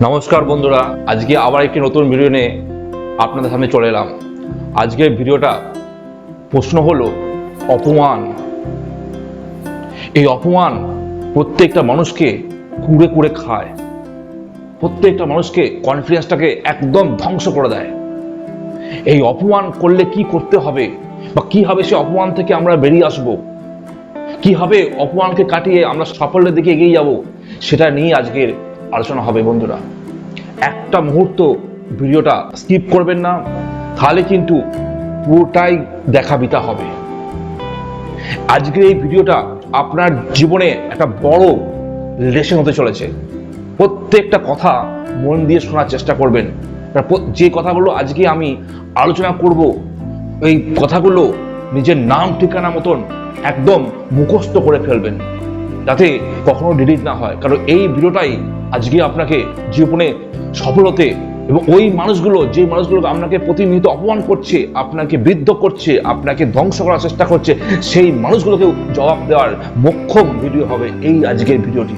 নমস্কার বন্ধুরা, আজকে আবার একটি নতুন ভিডিও নিয়ে আপনাদের সামনে চলে এলাম। আজকের ভিডিওটা প্রশ্ন হলো অপমান। এই অপমান প্রত্যেকটা মানুষকে কুড়ে কুড়ে খায়, প্রত্যেকটা মানুষকে কনফিডেন্সটাকে একদম ধ্বংস করে দেয়। এই অপমান করলে কি করতে হবে বা কিভাবে সে অপমান থেকে আমরা বেরিয়ে আসব, কিভাবে অপমানকে কাটিয়ে আমরা সাফল্যের দিকে এগিয়ে যাব, সেটা নিয়ে আজকের আলোচনা হবে। বন্ধুরা, একটা মুহূর্ত ভিডিওটা স্কিপ করবেন না, তাহলে কিন্তু পুরোটাই দেখা বিতা হবে। আজকের এই ভিডিওটা আপনার জীবনে একটা বড় লেসন হতে চলেছে। প্রত্যেকটা কথা মন দিয়ে শোনার চেষ্টা করবেন। যে কথাগুলো আজকে আমি আলোচনা করব, এই কথাগুলো নিজের নাম ঠিকানা মতন একদম মুখস্থ করে ফেলবেন, যাতে কখনো ডিলিট না হয়। কারণ এই ভিডিওটাই আজকে আপনাকে জীবনে সফল হতে এবং ওই মানুষগুলো, যে মানুষগুলোকে আপনাকে প্রতিনিয়ত অপমান করছে, আপনাকে বিদ্ধ করছে, আপনাকে ধ্বংস করার চেষ্টা করছে, সেই মানুষগুলোকেও জবাব দেওয়ার মোক্ষম ভিডিও হবে এই আজকের ভিডিওটি।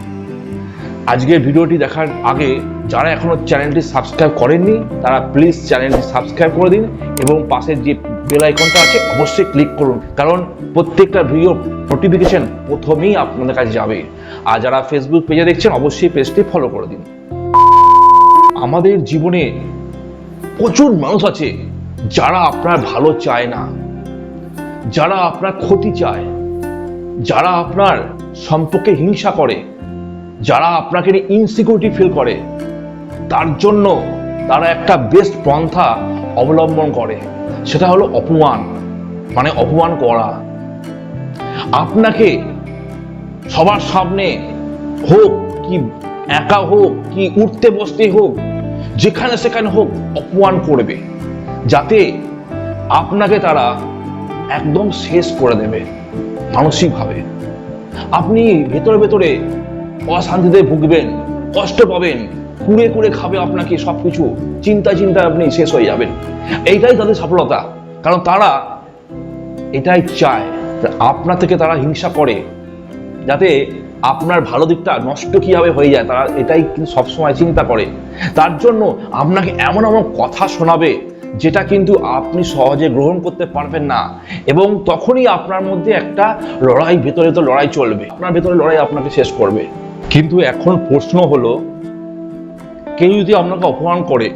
আজকের ভিডিওটি দেখার আগে যারা এখনো চ্যানেলটি সাবস্ক্রাইব করেননি, তারা প্লিজ চ্যানেলটি সাবস্ক্রাইব করে দিন এবং পাশের যে বেল আইকনটা আছে অবশ্যই ক্লিক করুন, কারণ প্রত্যেকটা ভিডিও নোটিফিকেশন প্রথমেই আপনাদের কাছে যাবে। আর যারা ফেসবুক পেজে দেখছেন, অবশ্যই পেজটি ফলো করে দিন। আমাদের জীবনে প্রচুর মানুষ আছে যারা আপনার ভালো চায় না, যারা আপনার ক্ষতি চায়, যারা আপনার সম্পর্কে হিংসা করে, যারা আপনাকে নিয়ে ইনসিকিউরিটি ফিল করে। তার জন্য তারা একটা বেস্ট পন্থা অবলম্বন করে, সেটা হলো অপমান, মানে অপমান করা। আপনাকে সবার সামনে হোক, কি একা হোক, কি উঠতে বসতে হোক, যেখানে সেখানে হোক অপমান করবে, যাতে আপনাকে তারা একদম শেষ করে দেবে মানসিকভাবে। আপনি ভেতরে ভেতরে অশান্তিতে ভুগবেন, কষ্ট পাবেন, কুড়ে কুড়ে খাবে আপনাকে সবকিছু, চিন্তা চিন্তা আপনি শেষ হয়ে যাবেন। এইটাই তাদের সফলতা, কারণ তারা এটাই চায়, আপনার থেকে তারা হিংসা করে যাতে আপনার ভালো দিকটা নষ্ট কিভাবে হয়ে যায়, তারা এটাই কিন্তু সবসময় চিন্তা করে। তার জন্য আপনাকে এমন এমন কথা শোনাবে যেটা কিন্তু আপনি সহজে গ্রহণ করতে পারবেন না, এবং তখনই আপনার মধ্যে একটা লড়াই, ভেতরে তো লড়াই চলবে, আপনার ভেতরে লড়াই আপনাকে শেষ করবে। কিন্তু এখন প্রশ্ন হলো, কেউ যদি আপনাকে অপমান করে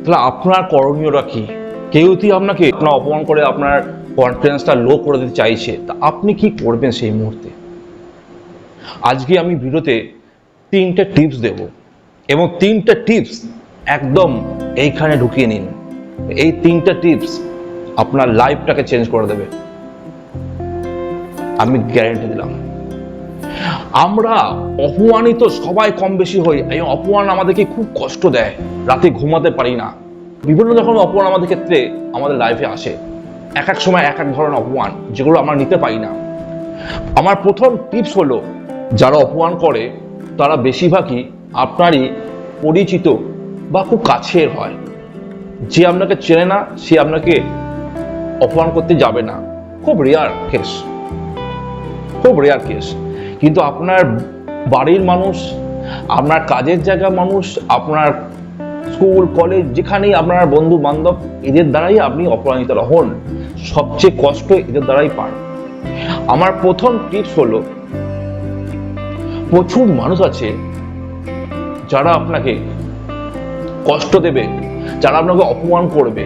তাহলে আপনার করণীয়টা কি? কেউ যদি আপনাকে অপমান করে আপনার কনফিডেন্সটা লো করে দিতে চাইছে, তা আপনি কি করবেন সেই মুহূর্তে? আজকে আমি ভিডিওতে 3টে টিপস দেব, এবং 3টে টিপস একদম এইখানে ঢুকিয়ে নিন। এই 3টে টিপস আপনার লাইফটাকে চেঞ্জ করে দেবে, আমি গ্যারান্টি দিলাম। আমরা অপমানিত সবাই কম বেশি হই, এই অপমান আমাদেরকে খুব কষ্ট দেয়, রাতে ঘুমাতে পারি না। বিভিন্ন রকম অপমান আমাদের ক্ষেত্রে আমাদের লাইফে আসে, এক এক সময় এক এক ধরনের অপমান, যেগুলো আমরা নিতে পারি না। আমার প্রথম টিপস হলো, যারা অপমান করে তারা বেশিরভাগই আপনারই পরিচিত বা খুব কাছের হয়। যে আপনাকে চেনে না সে আপনাকে অপমান করতে যাবে না, খুব রেয়ার কেস, খুব রেয়ার কেস। কিন্তু আপনার বাড়ির মানুষ, আপনার কাজের জায়গার মানুষ, আপনার স্কুল কলেজ যেখানেই আপনার বন্ধু বান্ধব, এদের দ্বারাই আপনি অপমানিত হন, সবচেয়ে কষ্ট এদের দ্বারাই পান। আমার প্রথম টিপস হলো, প্রচুর মানুষ আছে যারা আপনাকে কষ্ট দেবে, যারা আপনাকে অপমান করবে।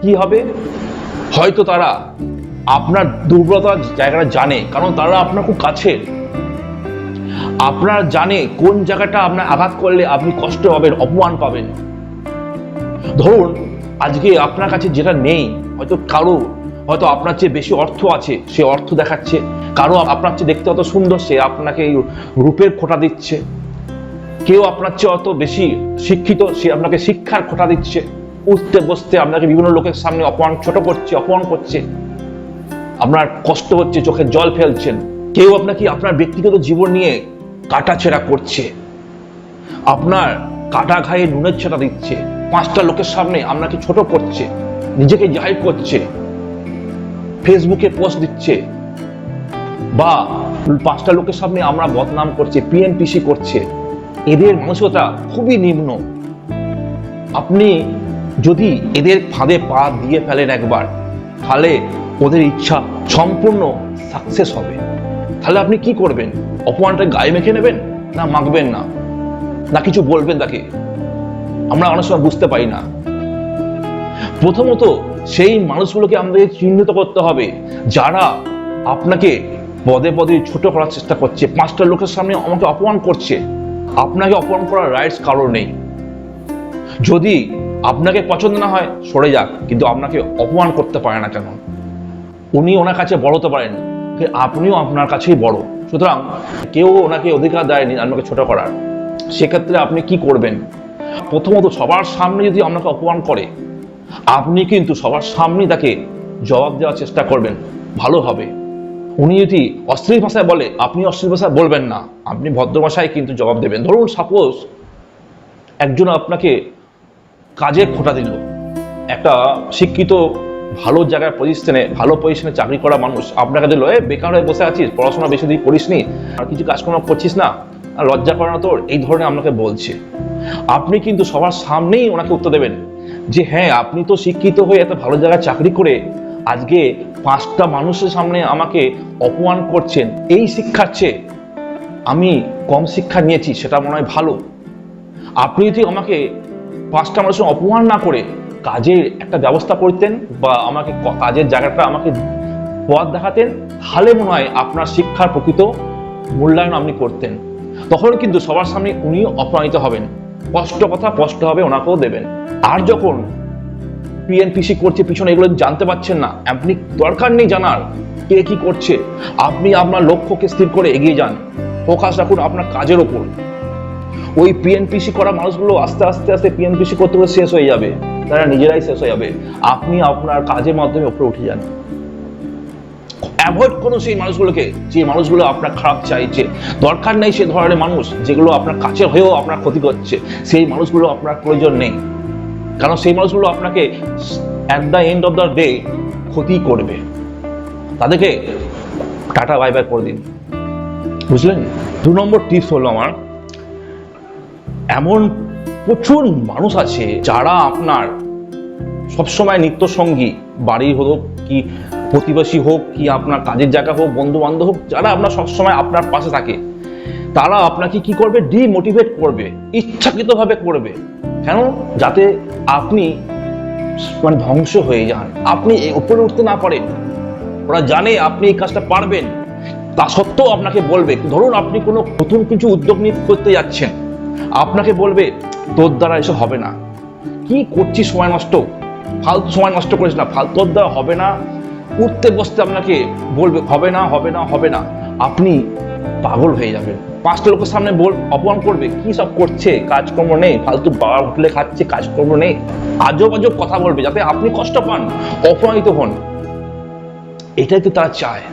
কি হবে? হয়তো তারা আপনার দুর্বলতার জায়গাটা জানে, কারণ তারা আপনার খুব কাছের। আপনার জানে কোন জায়গাটা আপনার আঘাত করলে আপনি কষ্ট পাবেন, অপমান পাবেন। ধরুন আজকে আপনার কাছে যেটা নেই, হয়তো কারো হয়তো আপনার চেয়ে বেশি অর্থ আছে, সে অর্থ দেখাচ্ছে। কারো আপনার চেয়ে দেখতে অত সুন্দর, সে আপনাকে রূপের খোঁটা দিচ্ছে। কেউ আপনার চেয়ে অত বেশি শিক্ষিত, সে আপনাকে শিক্ষার খোঁটা দিচ্ছে। উঠতে বসতে আপনাকে বিভিন্ন লোকের সামনে অপমান, ছোট করছে, অপমান করছে, আপনার কষ্ট হচ্ছে, চোখে জল ফেলছেন। কেউ আপনাকে আপনার ব্যক্তিগত জীবন নিয়ে কাটাছেড়া করছে, আপনার কাটা ঘায়ে নুনের ছেটা দিচ্ছে, 5টা লোকের সামনে আপনাকে ছোট করছে, নিজেকে জাহির করছে, ফেসবুকে পোস্ট দিচ্ছে, বা 5টা লোকের সামনে আমরা বদনাম করছে, পিএনপিসি করছে। এদের মানসিকতা খুবই নিম্ন। আপনি যদি এদের ফাঁদে পা দিয়ে ফেলেন একবার, তাহলে ওদের ইচ্ছা সম্পূর্ণ সাকসেস হবে। তাহলে আপনি কি করবেন? অপমানটা গায়ে মেখে নেবেন, না মাখবেন না, না কিছু বলবেন তাকে? আমরা অনেক সময় বুঝতে পারি না। প্রথমত সেই মানুষগুলোকে আমাদের চিহ্নিত করতে হবে যারা আপনাকে পদে পদে ছোট করার চেষ্টা করছে, 5টা লোকের সামনে আমাকে অপমান করছে। আপনাকে অপমান করার রাইটস কারো নেই। যদি আপনাকে পছন্দ না হয় সরে যাক, কিন্তু আপনাকে অপমান করতে পারে না কেন? উনি ওনার কাছে বড় হতে পারেন, আপনিও আপনার কাছেই বড়। সুতরাং কেউ ওনাকে অধিকার দেয়নি আপনাকে ছোট করার। সেক্ষেত্রে আপনি কি করবেন? প্রথমত সবার সামনে যদি আপনাকে অপমান করে, আপনি কিন্তু সবার সামনে তাকে জবাব দেওয়ার চেষ্টা করবেন, ভালো হবে। উনি যদি অশ্লীল ভাষায় বলে, আপনি অশ্লীল ভাষায় বলবেন না, আপনি ভদ্র ভাষায় কিন্তু জবাব দেবেন। ধরুন সাপোজ একজন আপনাকে কাজে খোঁটা দিল, একটা শিক্ষিত ভালো জায়গায় ভালো পজিশনে চাকরি করা মানুষ আপনাকে দিল, বেকার হয়ে বসে আছিস, পড়াশোনা বেশি দিন করিসনি, আর কিছু কাজকর্ম করছিস না, আর লজ্জা করে না তোর, এই ধরনের আপনাকে বলছে। আপনি কিন্তু সবার সামনেই ওনাকে উত্তর দেবেন যে হ্যাঁ, আপনি তো শিক্ষিত হয়ে এত ভালো জায়গায় চাকরি করে আজকে 5টা মানুষের সামনে আমাকে অপমান করছেন। এই শিক্ষার চেয়ে আমি কম শিক্ষা নিয়েছি, সেটা মনে হয় ভালো। আপনি যদি আমাকে 5টা মানুষের অপমান না করে কাজের একটা ব্যবস্থা করতেন, বা আমাকে কাজের জায়গাটা আমাকে পথ দেখাতেন, তাহলে মনে হয় আপনার শিক্ষার প্রকৃত মূল্যায়ন আপনি করতেন। তখন কিন্তু সবার সামনে উনিও অপমানিত হবেন, স্পষ্ট কথা স্পষ্ট হবে ওনাকেও দেবেন। আর যখন পিএনপিসি করছে পিছনে, এগুলো জানতে পারছেন না, আপনি দরকার নেই জানার কে কি করছে। আপনি আপনার লক্ষ্যকে স্থির করে এগিয়ে যান, ফোকাস রাখুন আপনার কাজের ওপর। ওই পিএনপিসি করা মানুষগুলো আস্তে আস্তে আস্তে পিএনপিসি করতে করতে শেষ হয়ে যাবে, তারা নিজেরাই শেষ হয়ে যাবে। আপনি আপনার কাজের মাধ্যমে উপরে উঠে যান। অ্যাভয়েড করুন সেই মানুষগুলোকে, যে মানুষগুলো আপনার খারাপ চাইছে। দরকার নেই সে ধরনের মানুষ যেগুলো আপনার কাছের হয়েও আপনার ক্ষতি করছে। সেই মানুষগুলো আপনার প্রয়োজন নেই, কারণ সেই মানুষগুলো আপনাকে at the end of the day ক্ষতি করবে। তাদেরকে টাটা বাই বাই করে দিন, বুঝলেন? 2 নম্বর টিপস হলো আমার, এমন প্রচুর মানুষ আছে যারা আপনার সবসময় নিত্য সঙ্গী, বাড়ি হোক কি প্রতিবেশী হোক কি আপনার কাজের জায়গা হোক, বন্ধু বান্ধব হোক, যারা আপনার সবসময় আপনার পাশে থাকে, তারা আপনাকে কি করবে? ডিমোটিভেট করবে, ইচ্ছাকৃতভাবে করবে। কেন? যাতে আপনি ধ্বংস হয়ে যান, আপনি উপরে উঠতে না পারেন। ওরা জানে আপনি এই কাজটা পারবেন, তা সত্ত্বেও আপনাকে বলবে। ধরুন আপনি কোনো নতুন কিছু উদ্যোগ নিয়ে করতে যাচ্ছেন, আপনাকে বলবে তোর দ্বারা এসব হবে না, কি করছিস, সময় নষ্ট, ফালতু সময় নষ্ট করিস না, তোর দ্বারা হবে না। উঠতে বসতে আপনাকে বলবে হবে না, হবে না, হবে না। আপনি পাগল হয়ে যাবেন। 5টা লোকের সামনে অপমান করবে, কি সব করছে, কাজকর্ম নেই, ফালতু বাবার হোটেলে খাচ্ছে, কাজকর্ম নেই, আজব আজব কথা বলবে যাতে আপনি কষ্ট পান, অপমানিত হন। এটাই তো তারা চায়।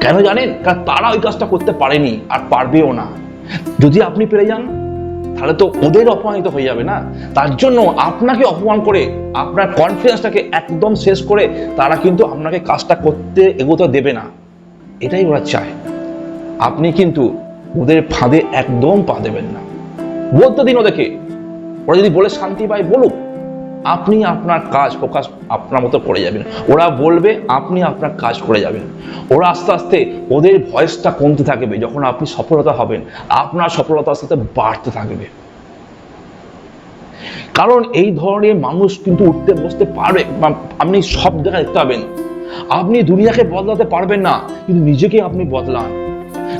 কেন জানেন? কারণ তারা ওই কাজটা করতে পারেনি আর পারবেও না। যদি আপনি পেরে যান তাহলে তো ওদের অপমানিত হয়ে যাবে না। তার জন্য আপনাকে অপমান করে আপনার কনফিডেন্সটাকে একদম শেষ করে তারা কিন্তু আপনাকে কাজটা করতে এগোতে দেবে না। এটাই ওরা চায়। আপনি কিন্তু ওদের ফাঁদে একদম পা দেবেন না। বলতে দিন ওদেরকে, ওরা যদি বলে শান্তি পায় বলুক, আপনি আপনার কাজ ফোকাস আপনার মতো করে যাবেন। ওরা বলবে, আপনি আপনার কাজ করে যাবেন। ওরা আস্তে আস্তে ওদের ভয়েসটা কমতে থাকবে। যখন আপনি সফলতা হবেন, আপনার সফলতার সাথে বাড়তে থাকবে। কারণ এই ধরনের মানুষ কিন্তু উঠতে বসতে পারবে। আপনি সব জায়গায় দেখতে পাবেন। আপনি দুনিয়াকে বদলাতে পারবেন না, কিন্তু নিজেকে আপনি বদলান,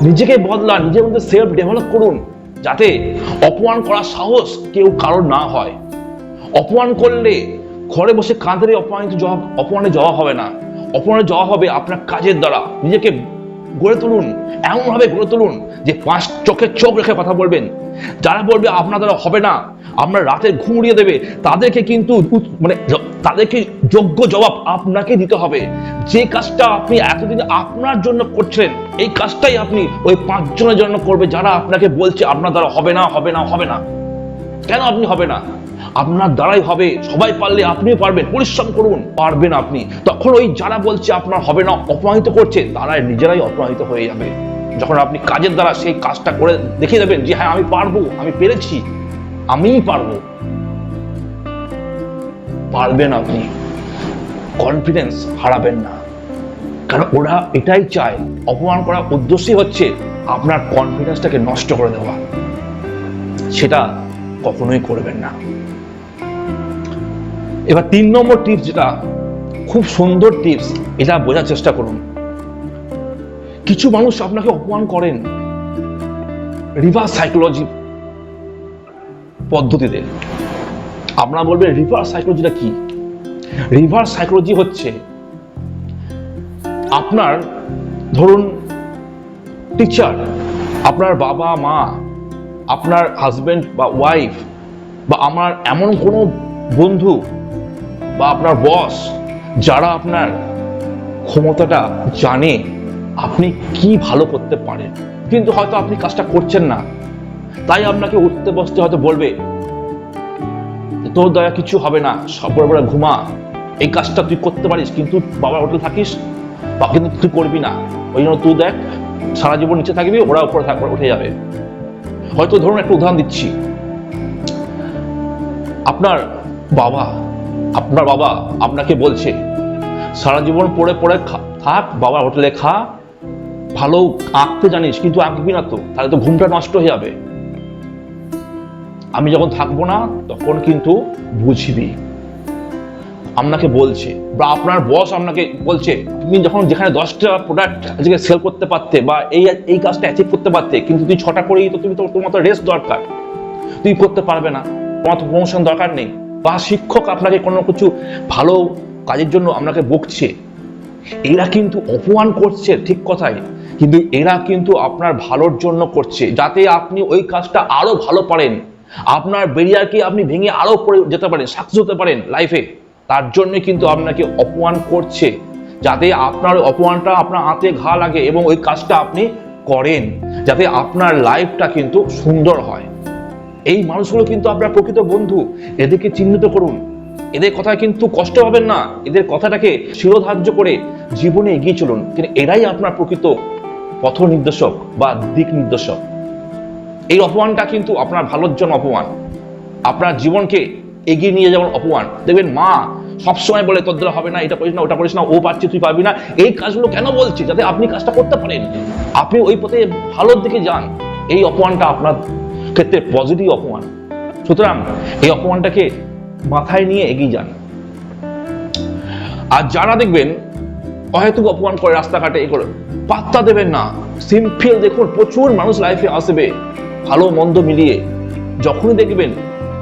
নিজেকে বদলান, নিজের মধ্যে সেলফ ডেভেলপ করুন, যাতে অপমান করার সাহস কেউ কারোর না হয়। অপমান করলে ঘরে বসে কাঁদলে অপমানের জবাব হবে না। অপমানের জবাব হবে আপনার কাজের দ্বারা। নিজেকে গড়ে তুলুন, এমনভাবে গড়ে তুলুন যে 5 চোখে চোখ রেখে কথা বলবেন। যারা বলবে আপনার দ্বারা হবে না, আপনার রাতে ঘুম উড়িয়ে দেবে, তাদেরকে কিন্তু তাদেরকে যোগ্য জবাব আপনাকে দিতে হবে। যে কাজটা আপনি এতদিন আপনার জন্য করছেন, এই কাজটাই আপনি ওই 5 জনের জন্য করবে যারা আপনাকে বলছে আপনার দ্বারা হবে না, হবে না, হবে না। কেন আপনি হবে না? আপনার দ্বারাই হবে। সবাই পারলে আপনিও পারবেন। পরিশ্রম করুন, পারবেন আপনি। তখন ওই যারা বলছে আপনার হবে না, অপমানিত করছে, তারা নিজেরাই অপমানিত হয়ে যাবে। যখন আপনি কাজের দ্বারা সেই কাজটা করে দেখিয়ে দেবেন যে হ্যাঁ আমি পারবো, আমি পেরেছি, আমিই পারবো, পারবেন আপনি, কনফিডেন্স হারাবেন না। কারণ ওরা এটাই চায়, অপমান করার উদ্দেশ্যই হচ্ছে আপনার কনফিডেন্সটাকে নষ্ট করে দেওয়া। সেটা কখনোই করবেন না। এবার 3 নম্বর টিপস, যেটা খুব সুন্দর টিপস, এটা বোঝার চেষ্টা করুন। কিছু মানুষ আপনাকে অপমান করেন রিভার্স সাইকোলজি পদ্ধতিতে। আপনারা বলবেন রিভার্স সাইকোলজিটা কি? রিভার্স সাইকোলজি হচ্ছে আপনার, ধরুন টিচার, আপনার বাবা মা, আপনার হাজবেন্ড বা ওয়াইফ, বা আমার এমন কোনো বন্ধু বা আপনার বস, যারা আপনার ক্ষমতাটা জানে আপনি কি ভালো করতে পারেন, কিন্তু হয়তো আপনি কাজটা করছেন না, তাই আপনাকে উঠতে বসতে হয়তো বলবে তোর দ্বারা কিছু হবে না, সবার ঘুমা, এই কাজটা তুই করতে পারিস কিন্তু বাবার হোটেল থাকিস, বা কিন্তু তুই করবি না, ওই জন্য তুই দেখ সারা জীবন নিচে থাকবি, ওরা উপরে থাকবে, উঠে যাবে। হয়তো ধরুন একটা উদাহরণ দিচ্ছি, আপনার বাবা আপনাকে বলছে সারা জীবন পড়ে পড়ে থাক, বাবার হোটেলে খা, ভালো আঁকতে জানিস কিন্তু আঁকবি না, তো তাহলে তো ঘুমটা নষ্ট হয়ে যাবে, আমি যখন থাকবো না তখন কিন্তু বুঝবি, আপনাকে বলছে। বা আপনার বস আপনাকে বলছে তুমি যখন যেখানে 10টা প্রোডাক্ট আজকে সেল করতে পারতে বা এই কাজটা অ্যাচিভ করতে পারতে, কিন্তু তুই 6টা করেই তো তোমার তো রেস্ট দরকার, তুই করতে পারবে না, তোমার তো প্রমোশন দরকার নেই। বা শিক্ষক আপনাকে কোনো কিছু ভালো কাজের জন্য আপনাকে বকছে, এরা কিন্তু অপমান করছে, ঠিক কথাই, কিন্তু এরা কিন্তু আপনার ভালোর জন্য করছে, যাতে আপনি ওই কাজটা আরো ভালো পারেন, আপনার ব্যারিয়ারকে আপনি ভেঙে আরো পরে যেতে পারেন, সাকসেস হতে পারেন লাইফে। তার জন্য কিন্তু আপনাকে অপমান করছে, যাতে আপনার অপমানটা আপনার হাতে ঘা লাগে এবং ওই কাজটা আপনি করেন, যাতে আপনার লাইফটা কিন্তু সুন্দর হয়। এই মানুষগুলো কিন্তু আপনার প্রকৃত বন্ধু, এদেরকে চিহ্নিত করুন, এদের কথায় কিন্তু কষ্ট পাবেন না, এদের কথাটাকে শিরোধার্য করে জীবনে এগিয়ে চলুন, কিন্তু এরাই আপনার প্রকৃত পথ নির্দেশক বা দিক নির্দেশক। এই অপমানটা কিন্তু আপনার ভালোর জন্য অপমান, আপনার জীবনকে এগিয়ে নিয়ে যাওয়ার অপমান। দেখবেন মা সবসময় বলে তোর দ্বারা হবে না, এটা করিস না, ওটা করিস না, ও পারছে তুই পারবি না। এই কাজগুলো কেন বলছি? যাতে আপনি কাজটা করতে পারেন, আপনি ওই পথে ভালোর দিকে যান। এই অপমানটা আপনার ক্ষেত্রে পজিটিভ অপমান, সুতরাং এই অপমানটাকে মাথায় নিয়ে এগিয়ে যান। আর যারা দেখবেন অহেতুক অপমান করে রাস্তাঘাটে, এই করে পাত্তা দেবেন না, সিম্পল। দেখুন প্রচুর মানুষ লাইফে আসবে ভালো মন্দ মিলিয়ে, যখনই দেখবেন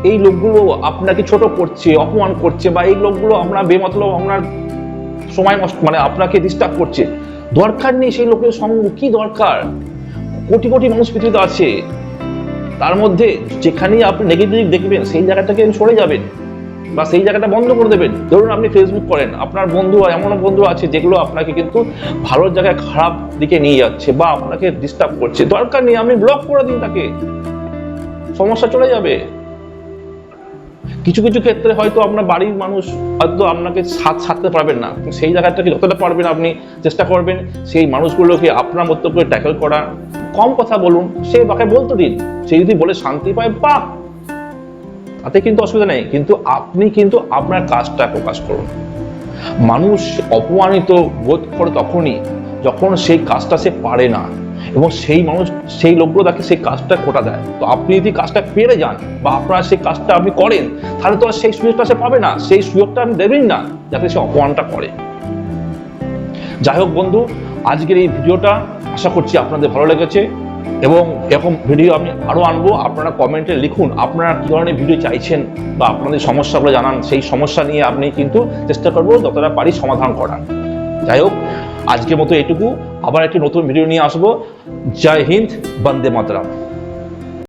এই লোকগুলো আপনাকে ছোট করছে, অপমান করছে, বা এই লোকগুলো আপনার বেমতলব আপনার সময় মানে আপনাকে ডিস্টার্ব করছে, দরকার নেই সেই লোকের সঙ্গ, কি দরকার? কোটি কোটি মানুষ পৃথিবীতে আছে, তার মধ্যে যেখানেই আপনি নেগেটিভ দেখবেন সেই জায়গাটাকে সরে যাবেন বা সেই জায়গাটা বন্ধ করে দেবেন। ধরুন আপনি ফেসবুক করেন, আপনার বন্ধু এমন বন্ধু আছে যেগুলো আপনাকে কিন্তু ভালো জায়গায় খারাপ দিকে নিয়ে যাচ্ছে বা আপনাকে ডিস্টার্ব করছে, দরকার নেই, আপনি ব্লক করে দিন তাকে, সমস্যা চলে যাবে। কিছু কিছু ক্ষেত্রে হয়তো আপনার বাড়ির মানুষ হয়তো আপনাকে সাথ ছাড়তে পারবেন না, সেই জায়গাটাকে যতটা পারবেন আপনি চেষ্টা করবেন সেই মানুষগুলোকে আপনার মতো করে ট্যাকল করা, কম কথা বলুন, সে বাকে বলতে দিন, সে যদি বলে শান্তি পায় বাহ, তাতে কিন্তু অসুবিধা নেই, কিন্তু আপনি কিন্তু আপনার কাজটা প্রকাশ করুন। মানুষ অপমানিত বোধ করে তখনই যখন সেই কাজটা সে পারে না এবং সেই লোকগুলো তাকে সেই কাজটা কোটা দেয়। তো আপনি যদি কাজটা পেরে যান বা আপনার সেই কাজটা আপনি করেন, তাহলে তো আর সেই সুযোগটা সে পাবে না, সেই সুযোগটা আপনি দেবেন না যাতে সে অপমানটা করে। যাই হোক বন্ধু, আজকের এই ভিডিওটা আশা করছি আপনাদের ভালো লেগেছে এবং এরকম ভিডিও আমি আরো আনবো। আপনারা কমেন্টে লিখুন আপনারা কি ধরনের ভিডিও চাইছেন বা আপনাদের সমস্যাগুলো জানান, সেই সমস্যা নিয়ে আপনি কিন্তু চেষ্টা করবো যতটা পারি সমাধান করার। যাই হোক, আজকের মতো এটুকু, আবার একটি নতুন ভিডিও নিয়ে আসবো। জয় হিন্দ, বন্দে মাতরম।